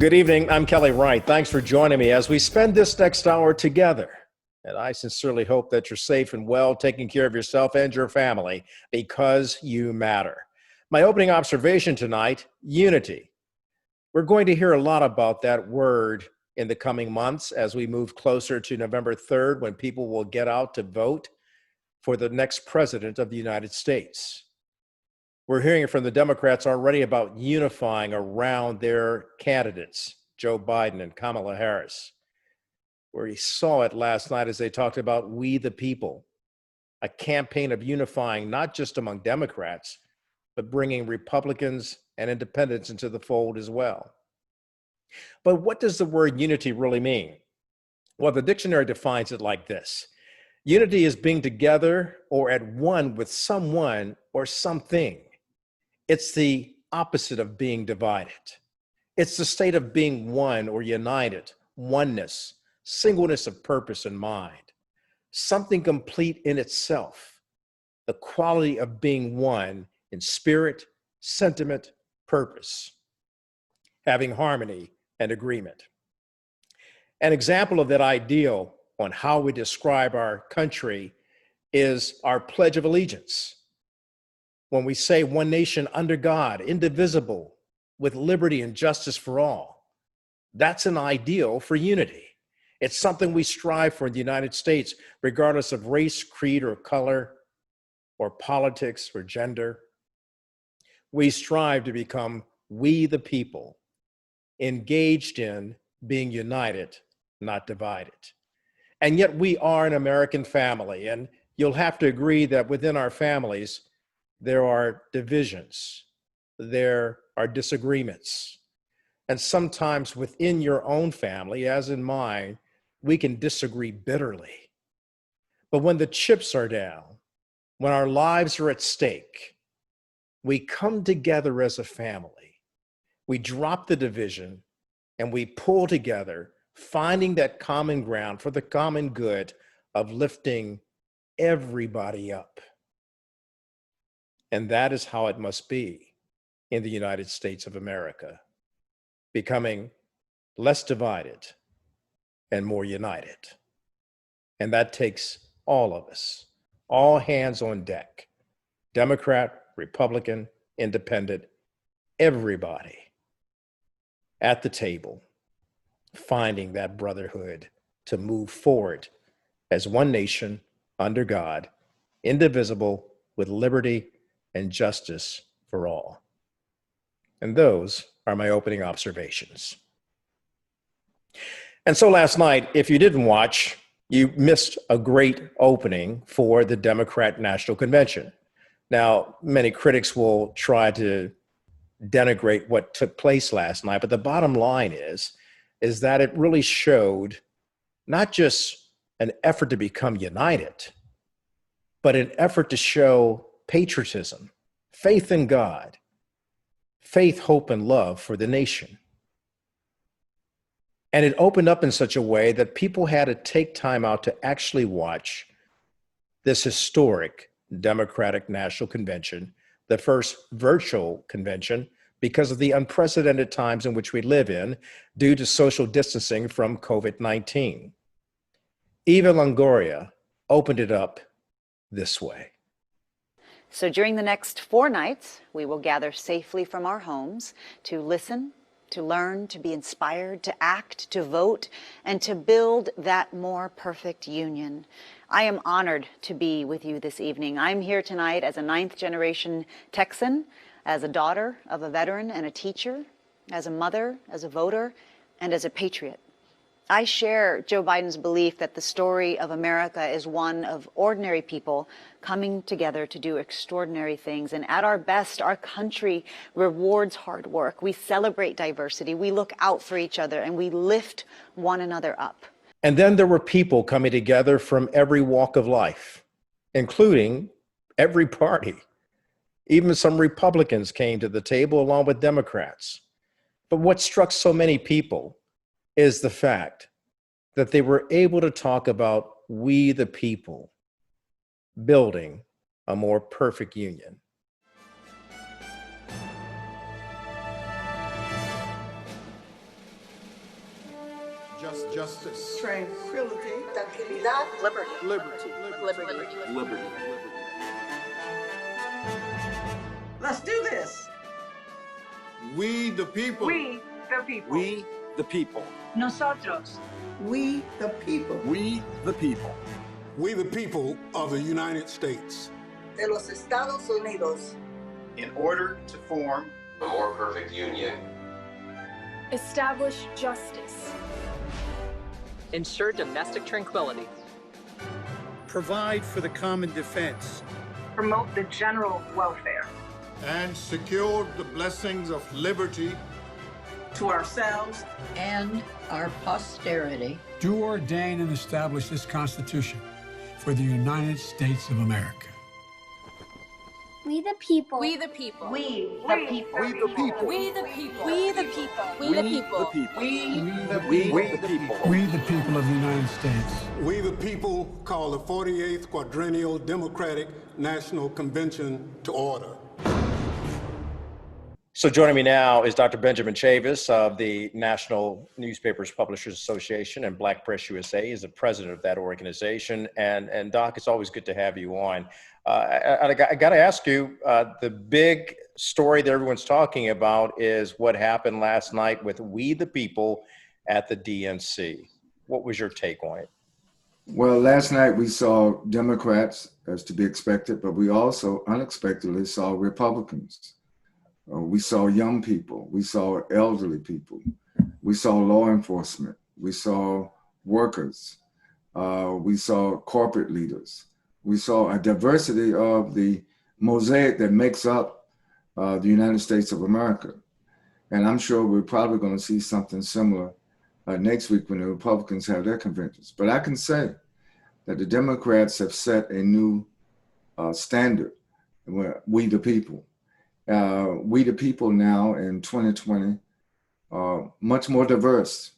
Good evening. I'm Kelly Wright. Thanks for joining me as we spend this next hour together. And I sincerely hope that you're safe and well, taking care of yourself and your family because you matter. My opening observation tonight, unity. We're going to hear a lot about that word in the coming months as we move closer to November 3rd, when people will get out to vote for the next president of the United States. We're hearing from the Democrats already about unifying around their candidates, Joe Biden and Kamala Harris. We saw it last night as they talked about we the people, a campaign of unifying not just among Democrats, but bringing Republicans and independents into the fold as well. But what does the word unity really mean? Well, the dictionary defines it like this. Unity is being together or at one with someone or something. It's the opposite of being divided. It's the state of being one or united, oneness, singleness of purpose and mind, something complete in itself, the quality of being one in spirit, sentiment, purpose, having harmony and agreement. An example of that ideal on how we describe our country is our Pledge of Allegiance. When we say one nation under God, indivisible, with liberty and justice for all, that's an ideal for unity. It's something we strive for in the United States, regardless of race, creed, or color, or politics, or gender. We strive to become we the people, engaged in being united, not divided. And yet we are an American family, and you'll have to agree that within our families, there are divisions, there are disagreements. And sometimes within your own family, as in mine, we can disagree bitterly. But when the chips are down, when our lives are at stake, we come together as a family. We drop the division and we pull together, finding that common ground for the common good of lifting everybody up. And that is how it must be in the United States of America, becoming less divided and more united. And that takes all of us, all hands on deck, Democrat, Republican, Independent, everybody at the table, finding that brotherhood to move forward as one nation under God, indivisible, with liberty and justice for all. And those are my opening observations. And so last night, if you didn't watch, you missed a great opening for the Democrat National Convention. Now, many critics will try to denigrate what took place last night, but the bottom line is that it really showed not just an effort to become united, but an effort to show patriotism, faith in God, faith, hope, and love for the nation. And it opened up in such a way that people had to take time out to actually watch this historic Democratic National Convention, the first virtual convention, because of the unprecedented times in which we live in due to social distancing from COVID-19. Eva Longoria opened it up this way. So during the next 4 nights, we will gather safely from our homes to listen, to learn, to be inspired, to act, to vote, and to build that more perfect union. I am honored to be with you this evening. I'm here tonight as a 9th-generation Texan, as a daughter of a veteran and a teacher, as a mother, as a voter, and as a patriot. I share Joe Biden's belief that the story of America is one of ordinary people coming together to do extraordinary things. And at our best, our country rewards hard work. We celebrate diversity. We look out for each other, and we lift one another up. And then there were people coming together from every walk of life, including every party. Even some Republicans came to the table along with Democrats. But what struck so many people is the fact that they were able to talk about we the people, building a more perfect union. just justice, tranquility, tranquilidad, liberty, liberty, liberty. Let's do this. We the people. We the people. We the people. Nosotros. We the people. We the people. We the people of the United States. De los Estados Unidos. In order to form a more perfect union. Establish justice. Ensure domestic tranquility. Provide for the common defense. Promote the general welfare. And secure the blessings of liberty to ourselves and our posterity. Do ordain and establish this Constitution for the United States of America. We the people. We the people. We the people. We the people. We the people. We the people. We the people. We the people. We the people of the United States. We the people call the 48th Quadrennial Democratic National Convention to order. So joining me now is Dr. Benjamin Chavis of the National Newspapers Publishers Association and Black Press USA. He's the president of that organization. And Doc, it's always good to have you on. I got to ask you, the big story that everyone's talking about is what happened last night with We the People at the DNC. What was your take on it? Well, last night we saw Democrats, as to be expected, but we also unexpectedly saw Republicans. We saw young people, we saw elderly people, we saw law enforcement, we saw workers, we saw corporate leaders. We saw a diversity of the mosaic that makes up the United States of America. And I'm sure we're probably going to see something similar next week when the Republicans have their conventions. But I can say that the Democrats have set a new standard, we the people. We the people now in 2020 are much more diverse,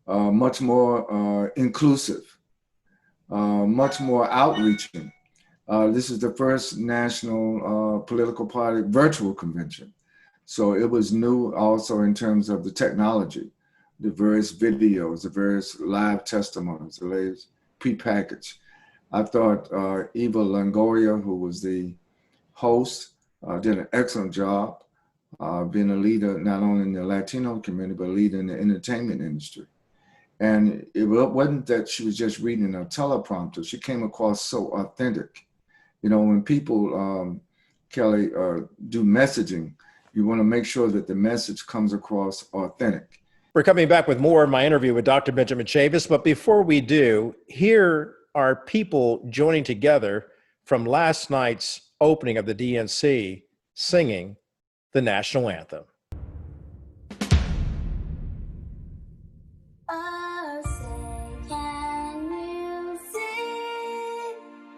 much more inclusive, much more outreaching. This is the first national political party virtual convention. So it was new also in terms of the technology, the various videos, the various live testimonies, the latest prepackaged. I thought Eva Longoria, who was the host, did an excellent job being a leader, not only in the Latino community, but a leader in the entertainment industry. And it wasn't that she was just reading a teleprompter. She came across so authentic. You know, when people, Kelly, do messaging, you want to make sure that the message comes across authentic. We're coming back with more of my interview with Dr. Benjamin Chavis, but before we do, here are people joining together from last night's opening of the DNC singing the national anthem. Oh, say, can you see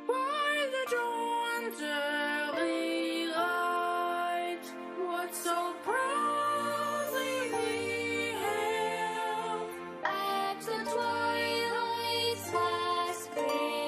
by the dawn's early light what so proudly we hailed at the twilight's last gleaming?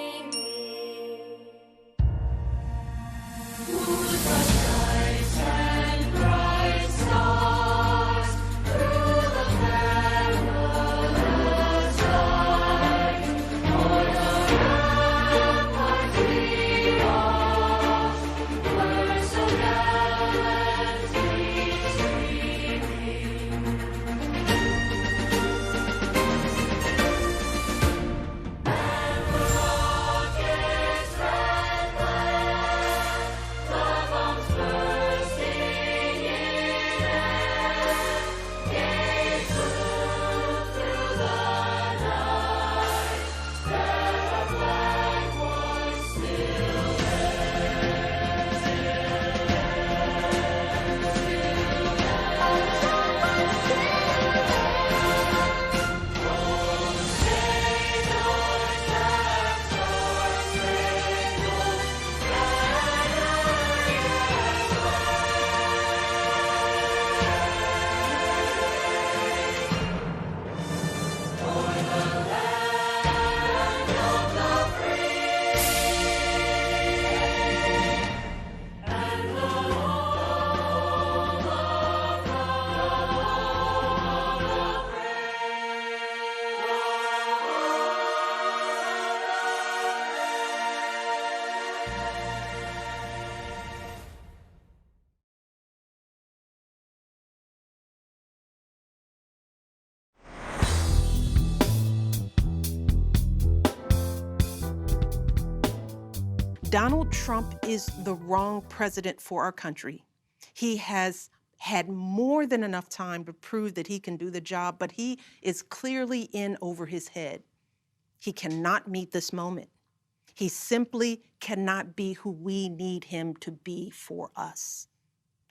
Donald Trump is the wrong president for our country. He has had more than enough time to prove that he can do the job, but he is clearly in over his head. He cannot meet this moment. He simply cannot be who we need him to be for us.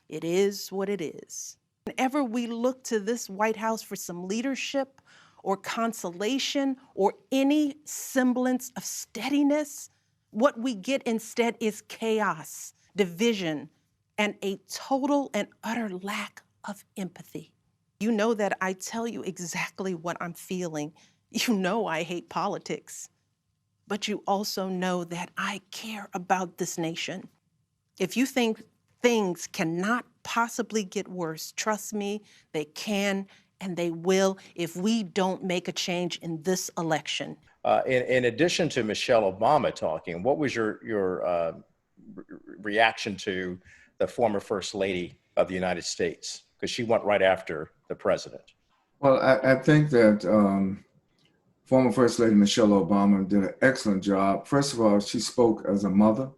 It is what it is. Whenever we look to this White House for some leadership or consolation or any semblance of steadiness, what we get instead is chaos, division, and a total and utter lack of empathy. You know that I tell you exactly what I'm feeling. You know I hate politics, but you also know that I care about this nation. If you think things cannot possibly get worse, trust me, they can and they will if we don't make a change in this election. In addition to Michelle Obama talking, what was your reaction to the former First Lady of the United States? Because she went right after the president. Well, I think that former First Lady Michelle Obama did an excellent job. First of all, she spoke as a mother.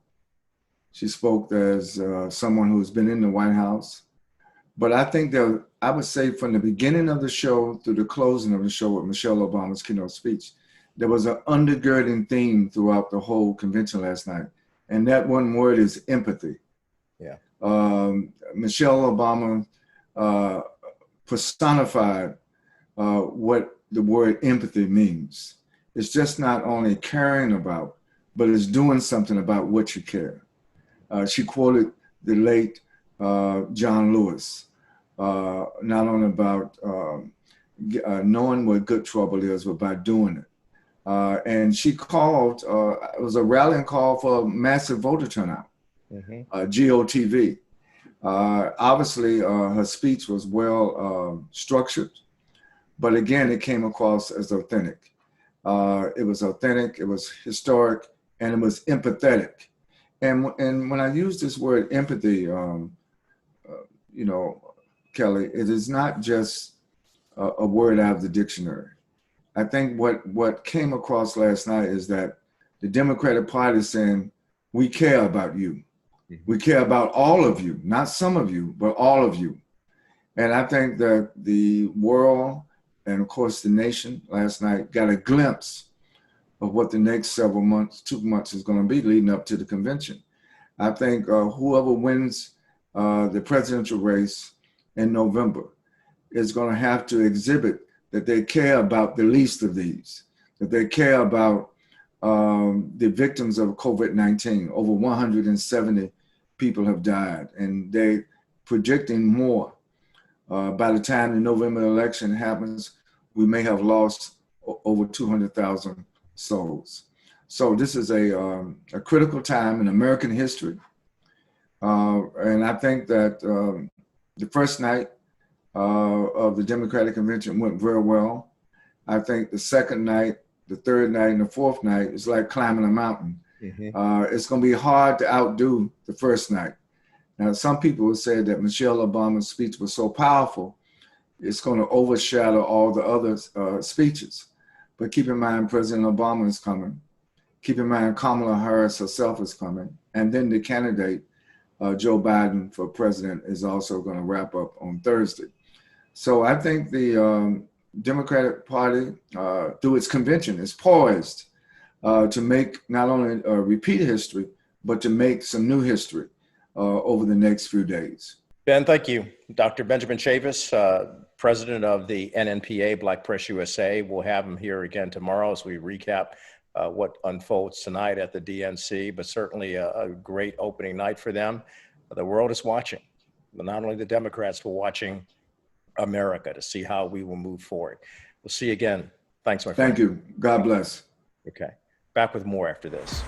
She spoke as someone who's been in the White House. But I think that I would say from the beginning of the show through the closing of the show with Michelle Obama's keynote speech, there was an undergirding theme throughout the whole convention last night. And that one word is empathy. Yeah. Michelle Obama personified what the word empathy means. It's just not only caring about, but it's doing something about what you care. She quoted the late John Lewis, not only about knowing what good trouble is, but by doing it. And she called, it was a rallying call for a massive voter turnout, GOTV. Obviously, her speech was well structured, but again, it came across as authentic. It was authentic, it was historic, and it was empathetic. And when I use this word empathy, you know, Kelly, it is not just a word out of the dictionary. I think what came across last night is that the Democratic Party is saying, we care about you. We care about all of you, not some of you, but all of you. And I think that the world and of course the nation last night got a glimpse of what the next several months, 2 months is going to be leading up to the convention. I think whoever wins the presidential race in November is going to have to exhibit that they care about the least of these, that they care about the victims of COVID-19. Over 170 people have died, and they're projecting more. By the time the November election happens, we may have lost over 200,000 souls. So this is a critical time in American history. And I think that the first night of the Democratic Convention went very well. I think the second night, the third night, and the fourth night is like climbing a mountain. It's going to be hard to outdo the first night. Now, some people have said that Michelle Obama's speech was so powerful, it's going to overshadow all the other speeches. But keep in mind, President Obama is coming. Keep in mind, Kamala Harris herself is coming. And then the candidate, Joe Biden for president, is also going to wrap up on Thursday. So I think the Democratic Party, through its convention, is poised to make not only repeat history, but to make some new history over the next few days. Ben, thank you. Dr. Benjamin Chavis, president of the NNPA, Black Press USA. We'll have him here again tomorrow as we recap what unfolds tonight at the DNC, but certainly a great opening night for them. The world is watching. Not only the Democrats, but watching America to see how we will move forward. We'll see you again. Thanks, my friend. Thank you. God bless. Okay. Back with more after this.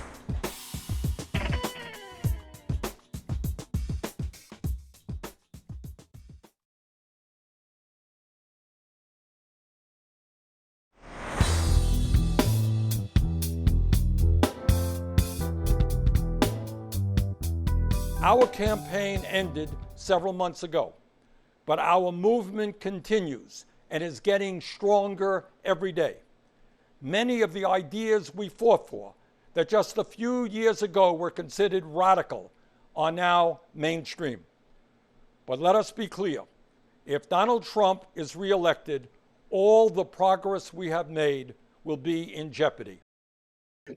Our campaign ended several months ago, but our movement continues and is getting stronger every day. Many of the ideas we fought for that just a few years ago were considered radical are now mainstream. But let us be clear, if Donald Trump is reelected, all the progress we have made will be in jeopardy.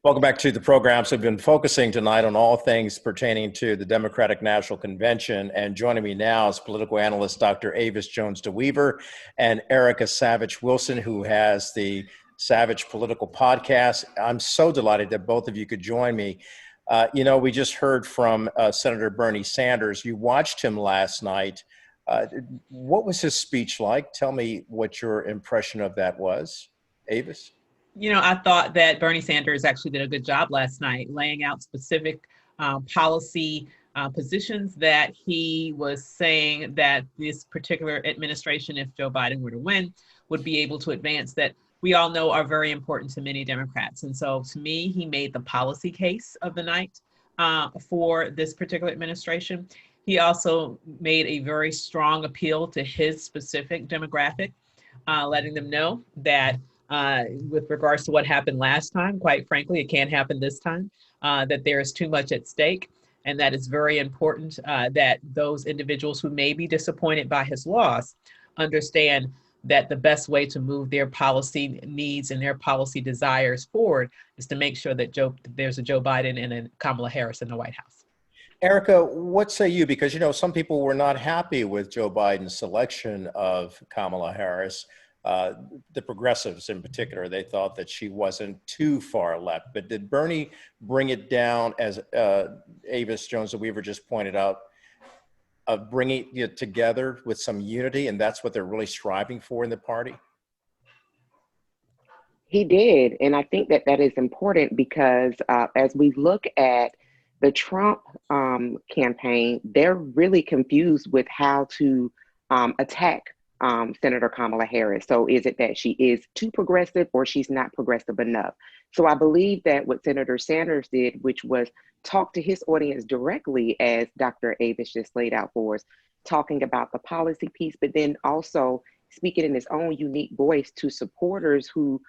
Welcome back to the program. So we've been focusing tonight on all things pertaining to the Democratic National Convention. And joining me now is political analyst Dr. Avis Jones-DeWeaver and Erica Savage Wilson, who has the Savage Political Podcast. I'm so delighted that both of you could join me. We just heard from Senator Bernie Sanders. You watched him last night. What was his speech like? Tell me what your impression of that was. Avis? I thought that Bernie Sanders actually did a good job last night, laying out specific policy positions that he was saying that this particular administration, if Joe Biden were to win, would be able to advance, that we all know are very important to many Democrats. And so to me, he made the policy case of the night for this particular administration. He also made a very strong appeal to his specific demographic, letting them know that with regards to what happened last time, quite frankly, it can't happen this time, that there is too much at stake, and that it's very important that those individuals who may be disappointed by his loss understand that the best way to move their policy needs and their policy desires forward is to make sure that there's a Joe Biden and a Kamala Harris in the White House. Erica, what say you? Because, some people were not happy with Joe Biden's selection of Kamala Harris. The progressives in particular, they thought that she wasn't too far left. But did Bernie bring it down, as Avis Jones-DeWeaver just pointed out, of bringing it together with some unity, and that's what they're really striving for in the party? He did, and I think that is important because as we look at the Trump campaign, they're really confused with how to attack Senator Kamala Harris. So is it that she is too progressive or she's not progressive enough? So I believe that what Senator Sanders did, which was talk to his audience directly, as Dr. Avis just laid out for us, talking about the policy piece, but then also speaking in his own unique voice to supporters who,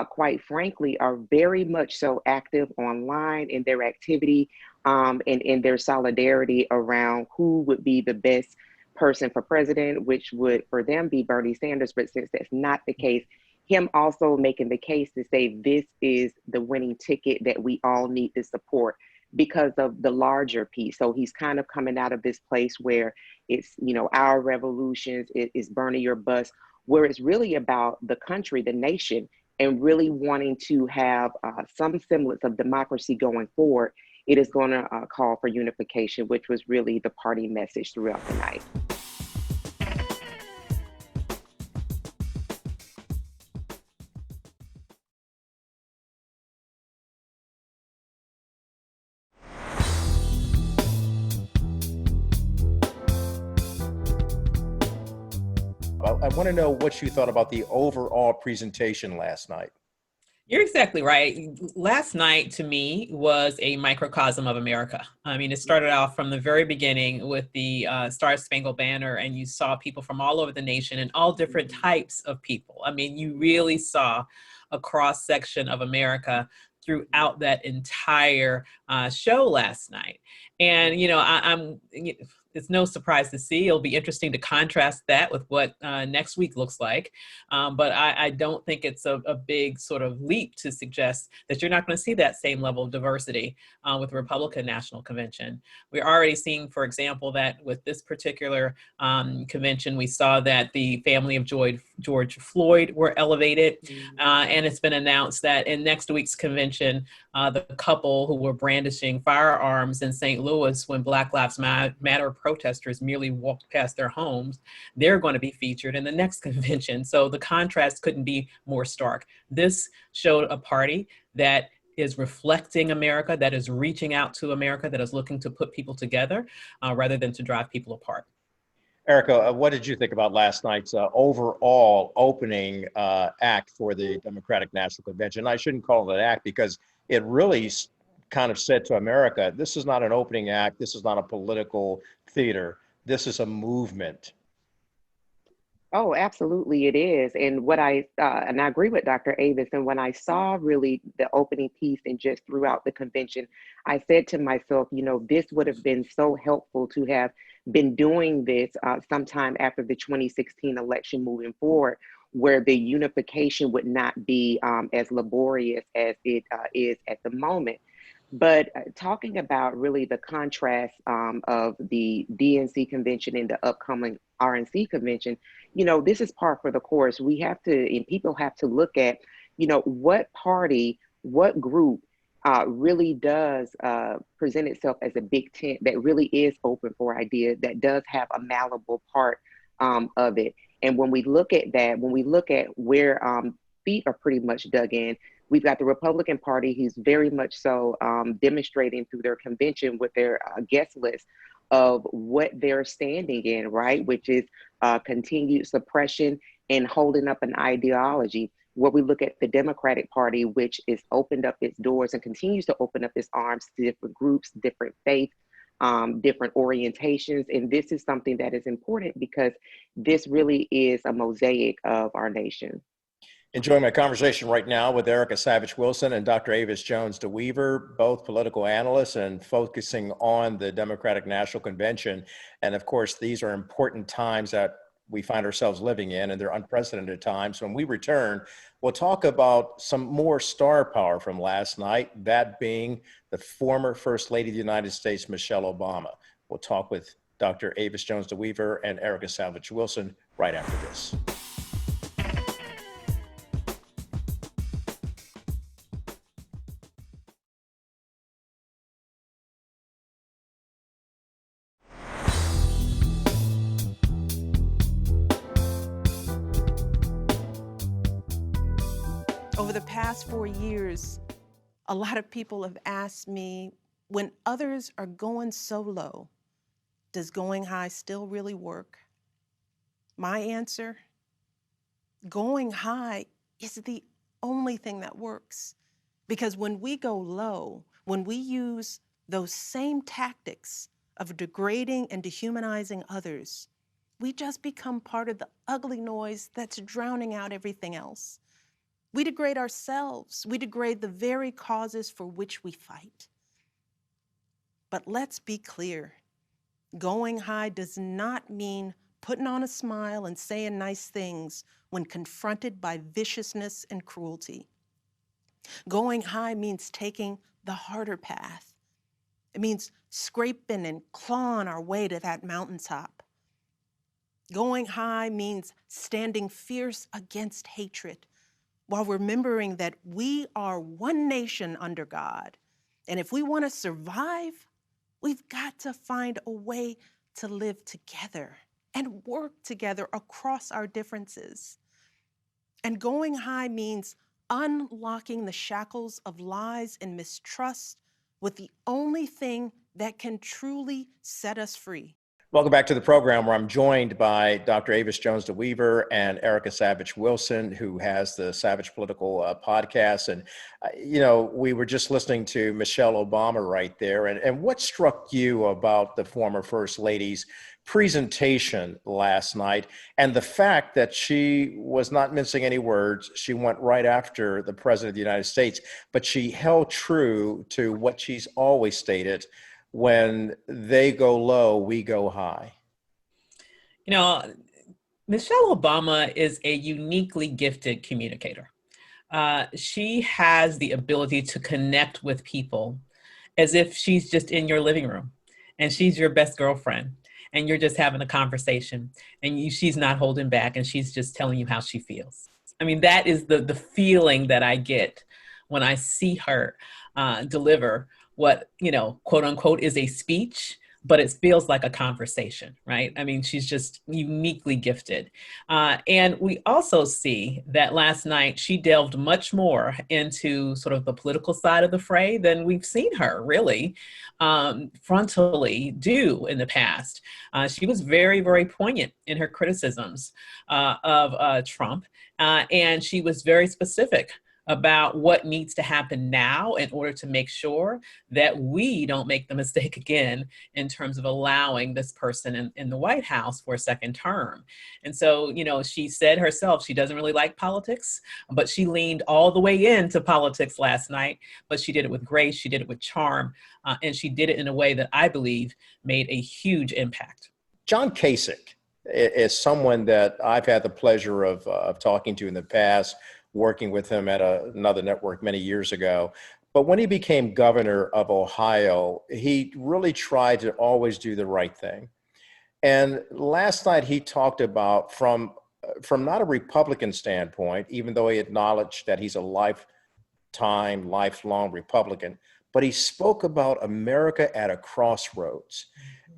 quite frankly, are very much so active online in their activity and in their solidarity around who would be the best person for president, which would for them be Bernie Sanders. But since that's not the case, him also making the case to say this is the winning ticket that we all need to support because of the larger piece. So he's kind of coming out of this place where it's, our revolutions, it's Bernie or bust, where it's really about the country, the nation, and really wanting to have some semblance of democracy going forward. It is going to call for unification, which was really the party message throughout the night. I want to know what you thought about the overall presentation last night. You're exactly right. Last night, to me, was a microcosm of America. I mean, it started off from the very beginning with the Star-Spangled Banner, and you saw people from all over the nation and all different types of people. I mean, you really saw a cross-section of America throughout that entire show last night. And, it's no surprise to see. It'll be interesting to contrast that with what next week looks like. But I don't think it's a big sort of leap to suggest that you're not going to see that same level of diversity with the Republican National Convention. We're already seeing, for example, that with this particular convention, we saw that the family of George Floyd were elevated. And it's been announced that in next week's convention, the couple who were brandishing firearms in St. Louis when Black Lives Matter protesters merely walked past their homes, they're going to be featured in the next convention. So the contrast couldn't be more stark. This showed a party that is reflecting America, that is reaching out to America, that is looking to put people together rather than to drive people apart. Erica, what did you think about last night's overall opening act for the Democratic National Convention? I shouldn't call it an act because it really kind of said to America, this is not an opening act. This is not a political theater. This is a movement. Oh, absolutely, it is. And I agree with Dr. Avis. And when I saw really the opening piece and just throughout the convention, I said to myself, this would have been so helpful to have been doing this sometime after the 2016 election moving forward, where the unification would not be as laborious as it is at the moment. But talking about really the contrast of the DNC convention and the upcoming RNC convention, this is par for the course. We have to, and people have to look at, what party, what group really does present itself as a big tent that really is open for ideas, that does have a malleable part of it. And when we look at that, when we look at where feet are pretty much dug in, we've got the Republican Party who's very much so demonstrating through their convention with their guest list of what they're standing in, right? Which is continued suppression and holding up an ideology. Where we look at the Democratic Party, which has opened up its doors and continues to open up its arms to different groups, different faiths, different orientations. And this is something that is important because this really is a mosaic of our nation. Enjoying my conversation right now with Erica Savage Wilson and Dr. Avis Jones DeWeaver, both political analysts and focusing on the Democratic National Convention. And of course, these are important times that we find ourselves living in, and they're unprecedented times. When we return, we'll talk about some more star power from last night, that being the former First Lady of the United States, Michelle Obama. We'll talk with Dr. Avis Jones DeWeaver and Erica Savage Wilson right after this. Over the past 4 years, a lot of people have asked me, when others are going so low, does going high still really work? My answer, going high is the only thing that works. Because when we go low, when we use those same tactics of degrading and dehumanizing others, we just become part of the ugly noise that's drowning out everything else. We degrade ourselves. We degrade the very causes for which we fight. But let's be clear. Going high does not mean putting on a smile and saying nice things when confronted by viciousness and cruelty. Going high means taking the harder path. It means scraping and clawing our way to that mountaintop. Going high means standing fierce against hatred, while remembering that we are one nation under God. And if we want to survive, we've got to find a way to live together and work together across our differences. And going high means unlocking the shackles of lies and mistrust with the only thing that can truly set us free. Welcome back to the program, where I'm joined by Dr. Avis Jones DeWeaver and Erica Savage Wilson, who has the Savage Political podcast. And, we were just listening to Michelle Obama right there. And what struck you about the former First Lady's presentation last night, and the fact that she was not mincing any words? She went right after the President of the United States, but she held true to what she's always stated: when they go low, we go high. Michelle Obama is a uniquely gifted communicator. She has the ability to connect with people as if she's just in your living room and she's your best girlfriend and you're just having a conversation and she's not holding back and she's just telling you how she feels. I mean, that is the feeling that I get when I see her deliver what, quote unquote, is a speech, but it feels like a conversation, right? I mean, she's just uniquely gifted. And we also see that last night she delved much more into sort of the political side of the fray than we've seen her really frontally do in the past. She was very, very poignant in her criticisms of Trump, and she was very specific about what needs to happen now in order to make sure that we don't make the mistake again in terms of allowing this person in the White House for a second term. And so, she said herself, she doesn't really like politics, but she leaned all the way into politics last night, but she did it with grace, she did it with charm, and she did it in a way that I believe made a huge impact. John Kasich is someone that I've had the pleasure of talking to in the past, working with him at another network many years ago. But when he became governor of Ohio, he really tried to always do the right thing. And last night he talked about from not a Republican standpoint, even though he acknowledged that he's a lifelong Republican, but he spoke about America at a crossroads,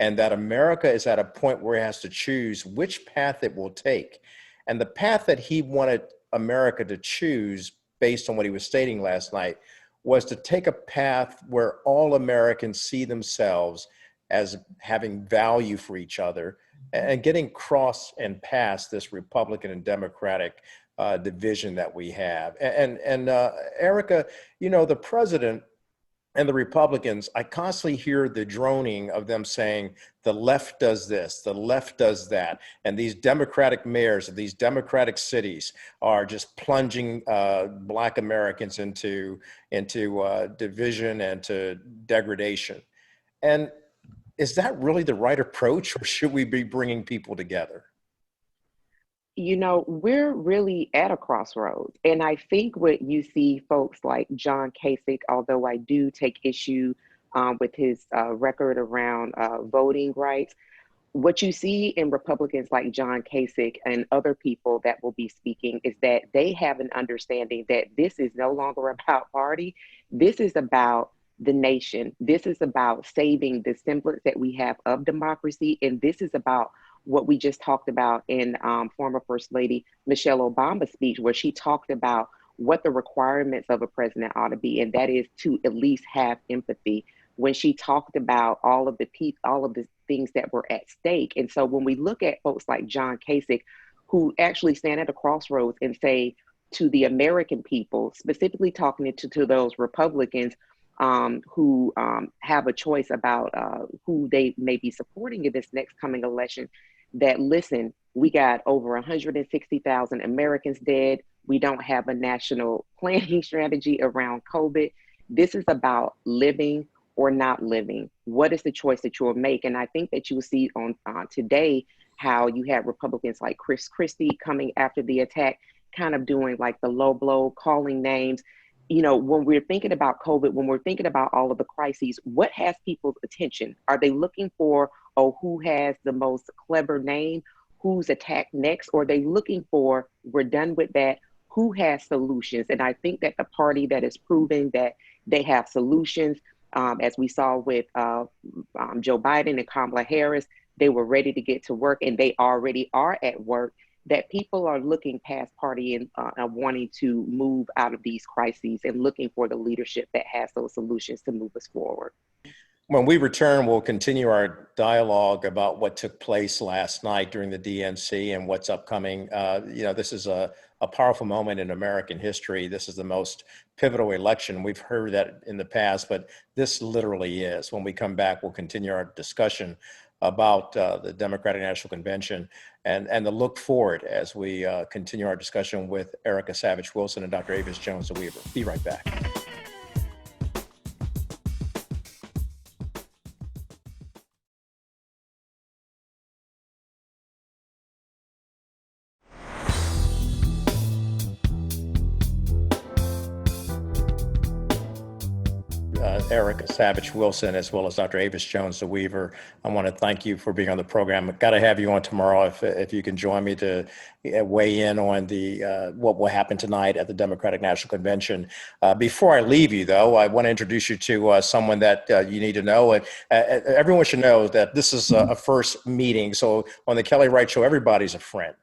and that America is at a point where it has to choose which path it will take. And the path that he wanted America to choose, based on what he was stating last night, was to take a path where all Americans see themselves as having value for each other and getting across and past this Republican and Democratic division that we have. And Erica, the president and the Republicans, I constantly hear the droning of them saying, the left does this, the left does that. And these Democratic mayors of these Democratic cities are just plunging Black Americans into division and to degradation. And is that really the right approach, or should we be bringing people together? We're really at a crossroads. And I think what you see folks like John Kasich, although I do take issue with his record around voting rights, what you see in Republicans like John Kasich and other people that will be speaking is that they have an understanding that this is no longer about party. This is about the nation. This is about saving the semblance that we have of democracy. And this is about what we just talked about in former First Lady Michelle Obama's speech, where she talked about what the requirements of a president ought to be, and that is to at least have empathy. When she talked about all of the things that were at stake. And so when we look at folks like John Kasich, who actually stand at a crossroads and say to the American people, specifically talking to those Republicans who have a choice about who they may be supporting in this next coming election, that listen, we got over 160,000 Americans dead. We don't have a national planning strategy around COVID. This is about living or not living. What is the choice that you will make? And I think that you will see on today how you had Republicans like Chris Christie coming after the attack, kind of doing like the low blow, calling names. When we're thinking about COVID, when we're thinking about all of the crises, what has people's attention? Are they looking for, who has the most clever name? Who's attacked next? Or are they looking for, we're done with that, who has solutions? And I think that the party that is proving that they have solutions, as we saw with Joe Biden and Kamala Harris, they were ready to get to work, and they already are at work, that people are looking past party and wanting to move out of these crises and looking for the leadership that has those solutions to move us forward. When we return, we'll continue our dialogue about what took place last night during the DNC and what's upcoming. This is a powerful moment in American history. This is the most pivotal election. We've heard that in the past, but this literally is. When we come back, we'll continue our discussion about the Democratic National Convention and the look forward as we continue our discussion with Erica Savage Wilson and Dr. Avis Jones Weaver. Be right back. Erica Savage Wilson, as well as Dr. Avis Jones Weaver. I want to thank you for being on the program. I've got to have you on tomorrow if you can join me to weigh in on what will happen tonight at the Democratic National Convention. Before I leave you, though, I want to introduce you to someone that you need to know. And everyone should know that this is a first meeting. So on the Kelly Wright Show, everybody's a friend.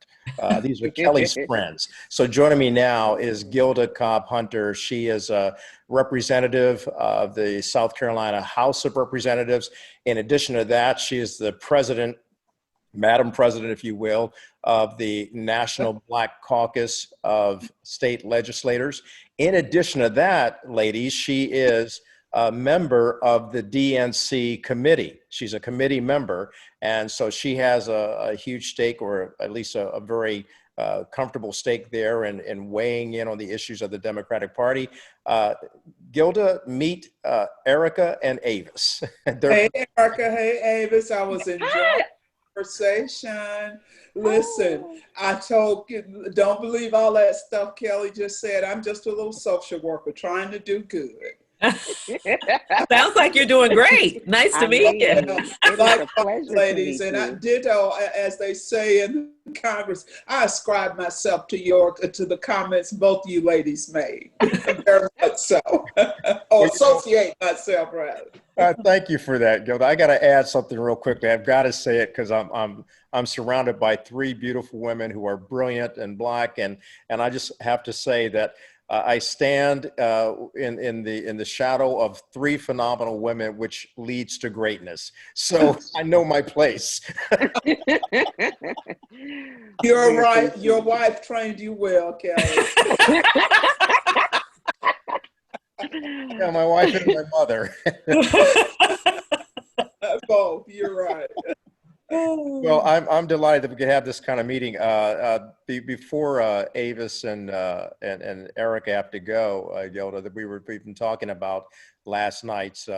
These are Kelly's friends. So joining me now is Gilda Cobb-Hunter. She is a representative of the South Carolina House of Representatives. In addition to that, she is the president Madam President, if you will, of the National Black Caucus of State Legislators. In addition to that, ladies, she is a member of the DNC committee. She's a committee member, and so she has a huge stake, or at least a very comfortable stake there in weighing in on the issues of the Democratic Party. Gilda, meet Erica and Avis. Hey, Erica. Hey, Avis. I was enjoying conversation. Listen, I told you, don't believe all that stuff Kelly just said. I'm just a little social worker trying to do good. Sounds like you're doing great. Nice to meet you. Like ladies, and I ditto, as they say in Congress. I ascribe myself to the comments both you ladies made, very much so, or associate myself rather. Thank you for that, Gilda. I got to add something real quickly. I've got to say it because I'm surrounded by three beautiful women who are brilliant and Black, and I just have to say that. I stand in the shadow of three phenomenal women, which leads to greatness. So I know my place. You're right. Your wife trained you well, Kelly. Yeah, my wife and my mother. Both. You're right. Well, I'm delighted that we could have this kind of meeting. Before Avis and Erica have to go, Gilda, that we've been talking about last night's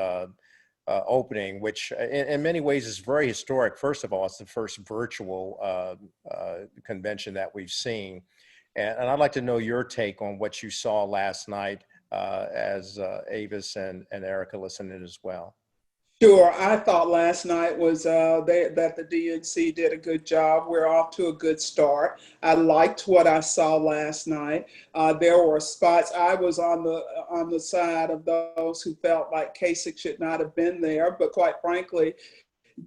opening, which in many ways is very historic. First of all, it's the first virtual convention that we've seen. And I'd like to know your take on what you saw last night as Avis and Erica listened in as well. Sure. I thought last night was that the DNC did a good job. We're off to a good start. I liked what I saw last night. There were spots. I was on the side of those who felt like Kasich should not have been there, but quite frankly,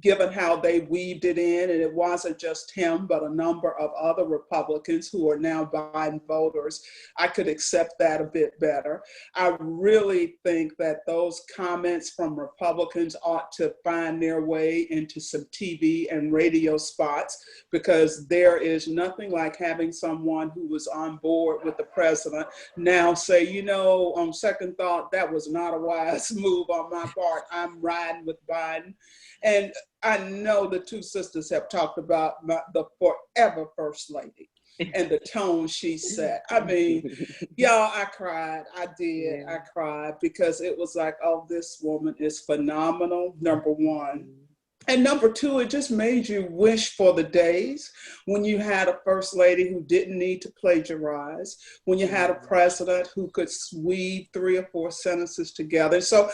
given how they weaved it in, and it wasn't just him, but a number of other Republicans who are now Biden voters, I could accept that a bit better. I really think that those comments from Republicans ought to find their way into some TV and radio spots, because there is nothing like having someone who was on board with the president now say, you know, on second thought, that was not a wise move on my part. I'm riding with Biden. And I know the two sisters have talked about the forever First Lady and the tone she set. I mean, y'all, I cried. I did. Yeah. I cried because it was like, oh, this woman is phenomenal, number one. And number two, it just made you wish for the days when you had a first lady who didn't need to plagiarize, when you had a president who could weave 3 or 4 sentences together. So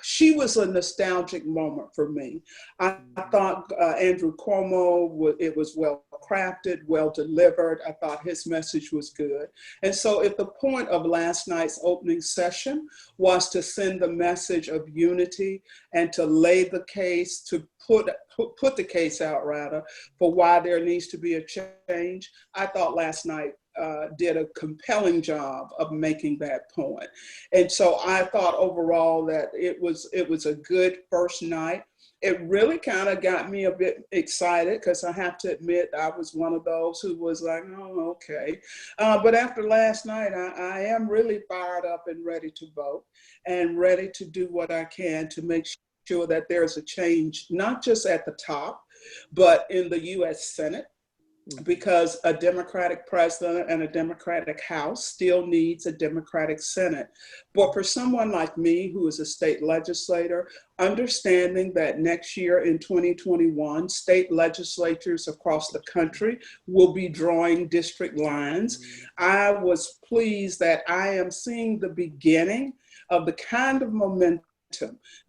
she was a nostalgic moment for me. I thought Andrew Cuomo, it was well crafted, well delivered. I thought his message was good. And so if the point of last night's opening session was to send the message of unity and to lay the case, to put the case out rather, for why there needs to be a change, I thought last night did a compelling job of making that point. And so I thought overall that it was a good first night. It really kind of got me a bit excited because I have to admit I was one of those who was like, oh, okay. But after last night, I am really fired up and ready to vote and ready to do what I can to make sure that there's a change, not just at the top, but in the U.S. Senate, because a Democratic president and a Democratic House still needs a Democratic Senate. But for someone like me, who is a state legislator, understanding that next year in 2021, state legislatures across the country will be drawing district lines, I was pleased that I am seeing the beginning of the kind of momentum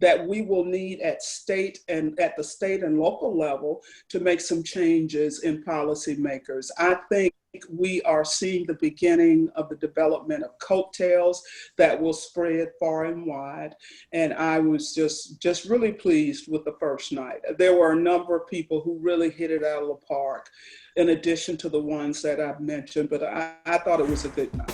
that we will need at the state and local level to make some changes in policymakers. I think we are seeing the beginning of the development of coattails that will spread far and wide. And I was just really pleased with the first night. There were a number of people who really hit it out of the park, in addition to the ones that I've mentioned, but I thought it was a good night.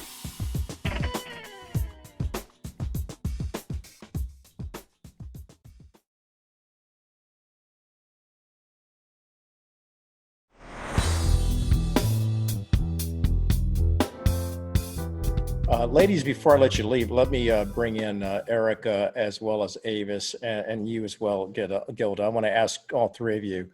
Ladies, before I let you leave, let me bring in Erica as well as Avis and you as well, Gilda. I want to ask all three of you.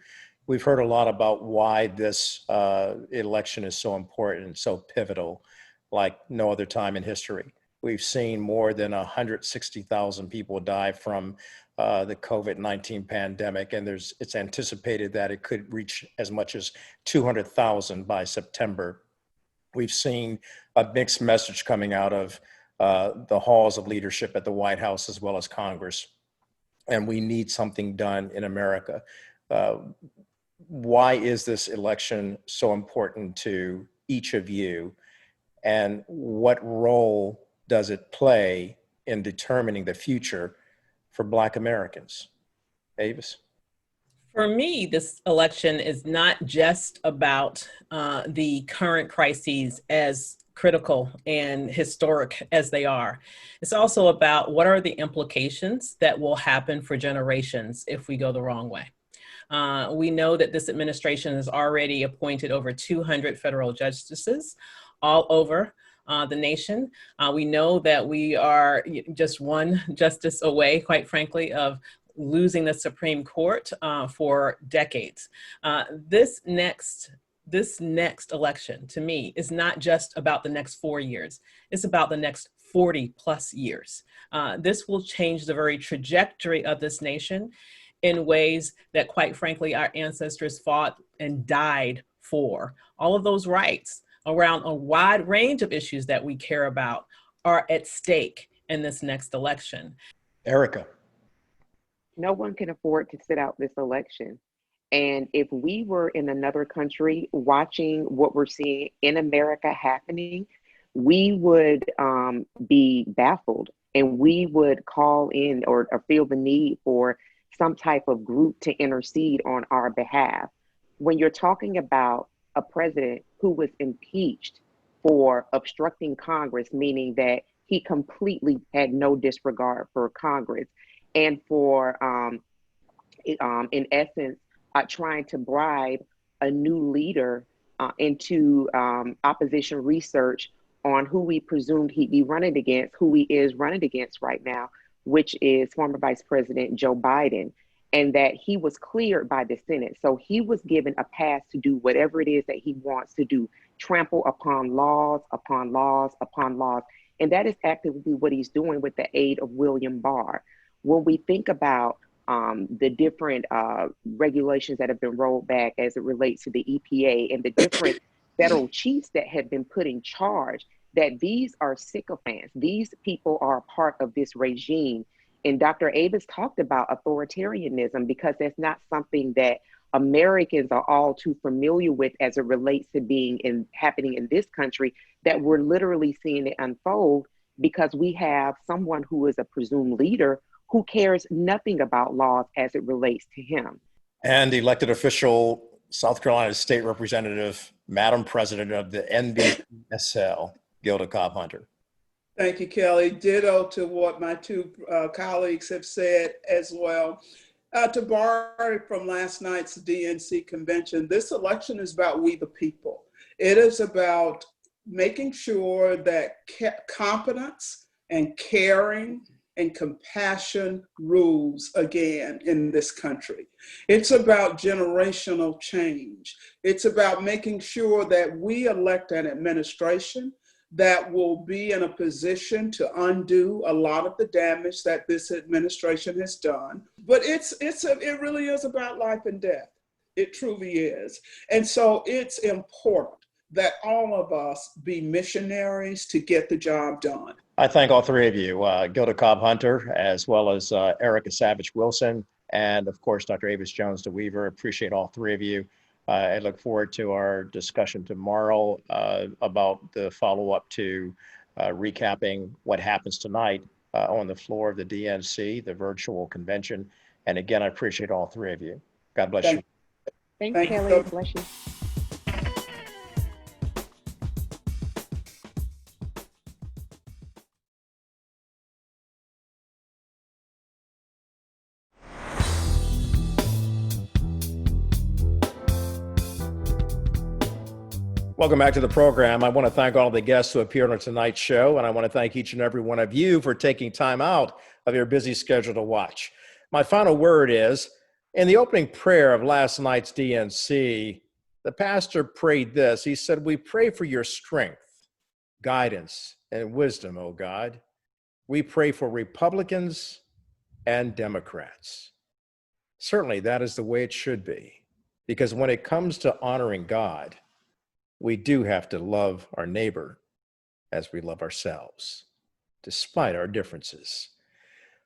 We've heard a lot about why this election is so important and so pivotal, like no other time in history. We've seen more than 160,000 people die from the COVID-19 pandemic, and it's anticipated that it could reach as much as 200,000 by September. We've seen a mixed message coming out of the halls of leadership at the White House as well as Congress, and we need something done in America. Why is this election so important to each of you, and what role does it play in determining the future for Black Americans? Avis? For me, this election is not just about the current crises, as critical and historic as they are. It's also about what are the implications that will happen for generations if we go the wrong way. We know that this administration has already appointed over 200 federal justices all over the nation. We know that we are just one justice away, quite frankly, of losing the Supreme Court for decades. This next election, to me, is not just about the next 4 years. It's about the next 40 plus years. This will change the very trajectory of this nation in ways that, quite frankly, our ancestors fought and died for. All of those rights around a wide range of issues that we care about are at stake in this next election. Erica. No one can afford to sit out this election. And if we were in another country watching what we're seeing in America happening, we would be baffled, and we would call in or feel the need for some type of group to intercede on our behalf. When you're talking about a president who was impeached for obstructing Congress, meaning that he completely had no disregard for Congress, and for, in essence, trying to bribe a new leader into opposition research on who we presumed he'd be running against, who he is running against right now, which is former Vice President Joe Biden, and that he was cleared by the Senate. So he was given a pass to do whatever it is that he wants to do, trample upon laws, upon laws, upon laws. And that is actively what he's doing with the aid of William Barr. When we think about the different regulations that have been rolled back as it relates to the EPA and the different federal chiefs that have been put in charge, that these are sycophants. These people are a part of this regime. And Dr. Avis talked about authoritarianism because that's not something that Americans are all too familiar with as it relates to happening in this country, that we're literally seeing it unfold because we have someone who is a presumed leader who cares nothing about laws as it relates to him. And elected official, South Carolina State Representative, Madam President of the NBSL, Gilda Cobb-Hunter. Thank you, Kelly. Ditto to what my two colleagues have said as well. To borrow from last night's DNC convention, this election is about we the people. It is about making sure that competence and caring and compassion rules again in this country. It's about generational change. It's about making sure that we elect an administration that will be in a position to undo a lot of the damage that this administration has done. But it really is about life and death. It truly is. And so it's important that all of us be missionaries to get the job done. I thank all three of you, Gilda Cobb-Hunter, as well as Erica Savage-Wilson, and of course, Dr. Avis Jones-DeWeaver. Appreciate all three of you. I look forward to our discussion tomorrow about the follow-up to recapping what happens tonight on the floor of the DNC, the virtual convention. And again, I appreciate all three of you. God bless you. Thanks, Kelly. Bless you. Welcome back to the program. I want to thank all the guests who appeared on tonight's show, and I want to thank each and every one of you for taking time out of your busy schedule to watch. My final word is, in the opening prayer of last night's DNC, the pastor prayed this. He said, "We pray for your strength, guidance, and wisdom, O God. We pray for Republicans and Democrats." Certainly, that is the way it should be, because when it comes to honoring God, we do have to love our neighbor as we love ourselves, despite our differences.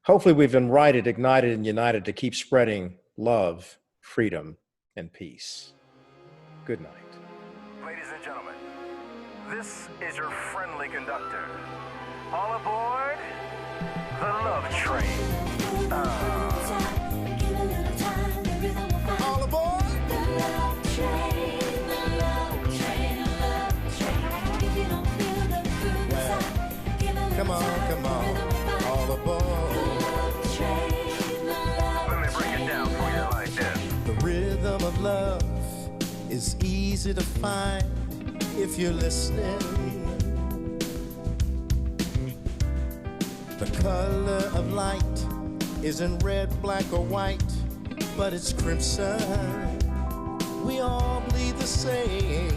Hopefully, we've been righted, ignited, and united to keep spreading love, freedom, and peace. Good night. Ladies and gentlemen, this is your friendly conductor. All aboard the Love Train. All aboard the love train, the love train, the love train. If you don't feel the groove inside, give it Come on, all aboard. The love train, the love Let me break it down for you like this. The rhythm of love is easy to find if you're listening. The color of light isn't red, black, or white, but it's crimson. We all bleed the same.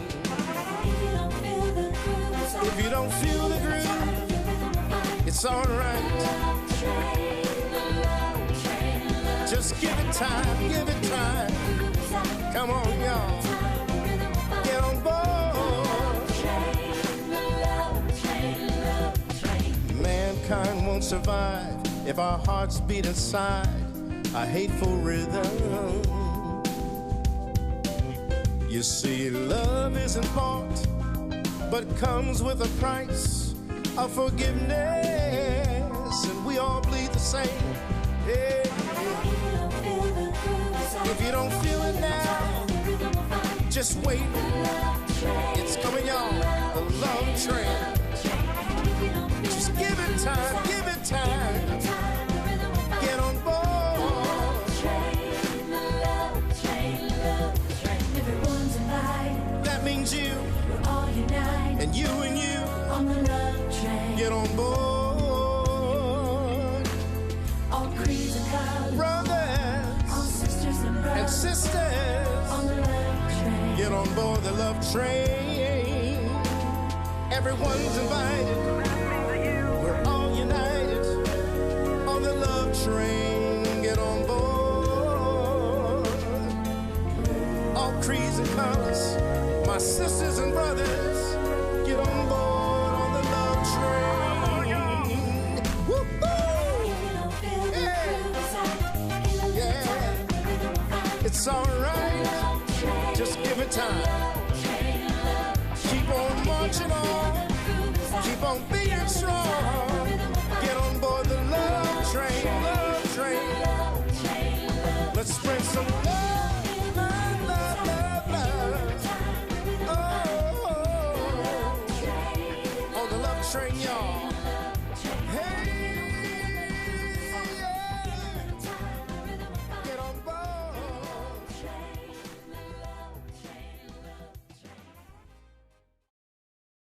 If you don't feel the groove inside, If you don't feel the groove, it's alright. Just give it time, give it time. Come on, y'all. Get on board. Mankind won't survive if our hearts beat inside a hateful rhythm. You see, love isn't bought, but comes with a price of forgiveness, and we all bleed the same. Yeah. If you don't feel it now, just wait. It's coming on, the love train. Just give it time, give it time. Get on board. everyone's invited. That means you, We're all united and you, and you. on the love train. Get on board. All creeds and colors, Brothers all sisters and and brothers sisters, on the love train. get on board the love train. Everyone's invited. We're all united on the love train. Get on board. All creeds and colors, my sisters and brothers, get on board on the love train. Woo-hoo! Yeah. It's alright. Just give it time. Keep on marching on. Keep on being strong. Get on board the love train, love train. Let's spread some love, love, love, love, love. Oh, on the love train, y'all.